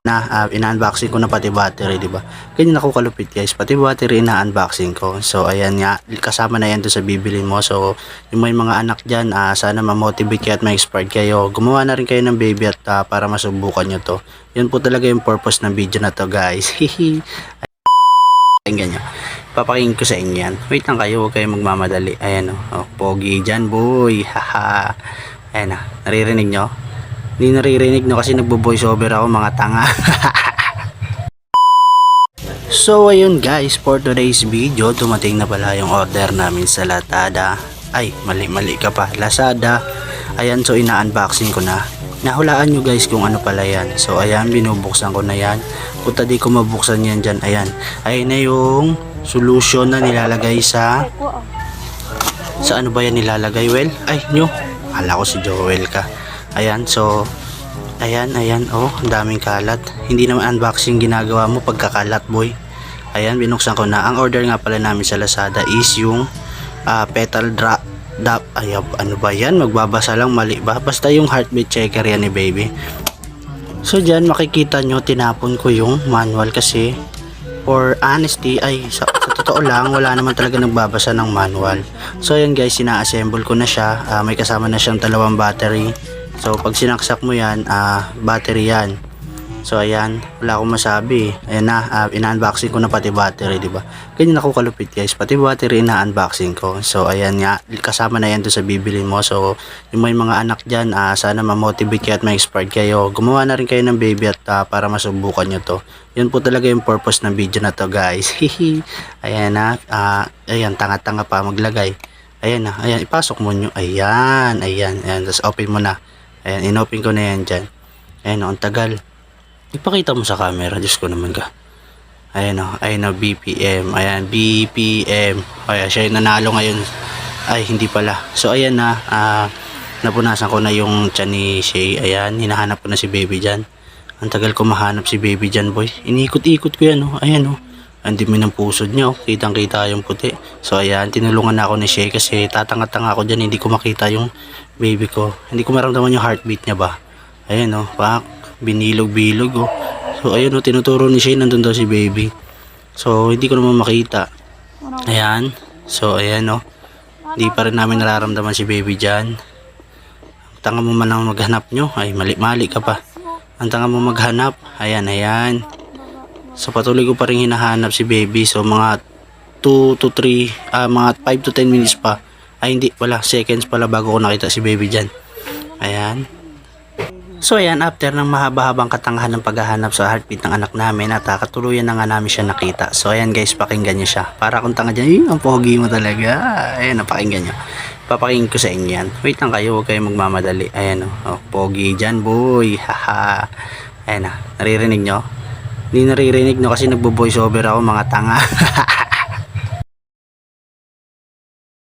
ina-unboxing ko na pati battery, di ba? Ganyan ako kalupit guys, pati battery ina-unboxing ko. So ayan nga, kasama na yan doon sa bibili mo. So yung may mga anak dyan, sana ma-motivate kayo at ma-inspired kayo. Gumawa na rin kayo ng baby at para masubukan nyo to. Yun po talaga yung purpose ng video na to guys. Ayan ganyan. Papakingin ko sa inyo yan. Wait lang kayo, huwag kayo magmamadali. Ayan o, pogi dyan boy. Haha. Ayan na, naririnig nyo? Hindi naririnig no kasi nagbo-voice over ako mga tanga. So ayun guys, for today's video, dumating na pala yung order namin sa Lazada. Ay, mali ka pa. Lazada. Ayan, so ina-unboxing ko na. Nahulaan nyo guys kung ano pala yan. So ayan, binubuksan ko na yan. Puta di ko mabuksan yan dyan. Ayan. Ayan na yung solution na nilalagay sa ano ba yan nilalagay? Well, ay nyo. Akala ko si Joel ka. Ayan, so ayan, oh, ang daming kalat. Hindi naman unboxing ginagawa mo pagkakalat, boy. Ayan, binuksan ko na. Ang order nga pala namin sa Lazada is yung petal drop. Ay, ano ba yan? Magbabasa lang, mali ba? Basta yung heartbeat checker yan ni baby. So dyan, makikita nyo, tinapon ko yung manual kasi for honesty, ay, sa totoo lang, wala naman talaga nagbabasa ng manual. So ayan guys, sina-assemble ko na siya. May kasama na siyang 2 battery. So pag sinaksak mo yan, battery yan. So ayan, wala akong masabi. Ayan na, ina-unboxing ko na pati battery, di ba? Ganyan ako kalupit guys, pati battery ina-unboxing ko. So ayan nga, kasama na yan doon sa bibili mo. So yung may mga anak dyan, sana ma-motivate kayo at ma-inspired kayo. Gumawa na rin kayo ng baby at para masubukan nyo to. Yun po talaga yung purpose ng video na to guys. Ayan na, ayan, tanga-tanga pa maglagay. Ayan na, ayan, ipasok mo nyo. Ayan, tapos open mo na. Ayan, inopen ko na yan dyan. Ayan o, ang tagal. Ipakita mo sa camera, Diyos ko naman ka. Ayan o, BPM. Ayan, BPM. Ayan, siya yung nanalo ngayon. Ay, hindi pala. So, ayan na, napunasan ko na yung tiyan ni Shay. Ayan, hinahanap ko na si baby dyan. Ang tagal ko mahanap si baby dyan, boy. Inikot-ikot ko yan o. Ayan o. Ang dumi ng pusod niya o. Kitang-kita yung puti. So, ayan, tinulungan na ako ni Shay kasi tatanga-tanga ako dyan. Hindi ko makita yung baby ko. Hindi ko maramdaman yung heartbeat niya ba. Ayan o, binilog-bilog o. So ayun o, tinuturo ni Shane, nandun daw si baby. So hindi ko naman makita. Ayan. So ayan o, hindi pa rin namin nararamdaman si baby dyan. Tanga mo man lang maghanap nyo. Ay, mali ka pa. Ang tanga mo maghanap. Ayan. So patuloy ko pa rin hinahanap si baby. So mga 2 to 3, mga 5 to 10 minutes pa. Ay hindi, wala, seconds pala bago ko nakita si baby dyan. Ayan. So ayan, after ng mahaba-habang katangahan ng paghahanap sa heartbeat ng anak namin at katuluyan na nga namin siya nakita. So ayan guys, pakinggan nyo siya. Para kung tanga dyan, ang pogi mo talaga. Ayan, napakinggan nyo. Papakinggan ko sa inyo yan. Wait lang kayo, huwag kayo magmamadali. Ayan o, pogi dyan boy. Haha. Ayan na, naririnig nyo? Hindi naririnig nyo kasi nagbo-voice over ako mga tanga.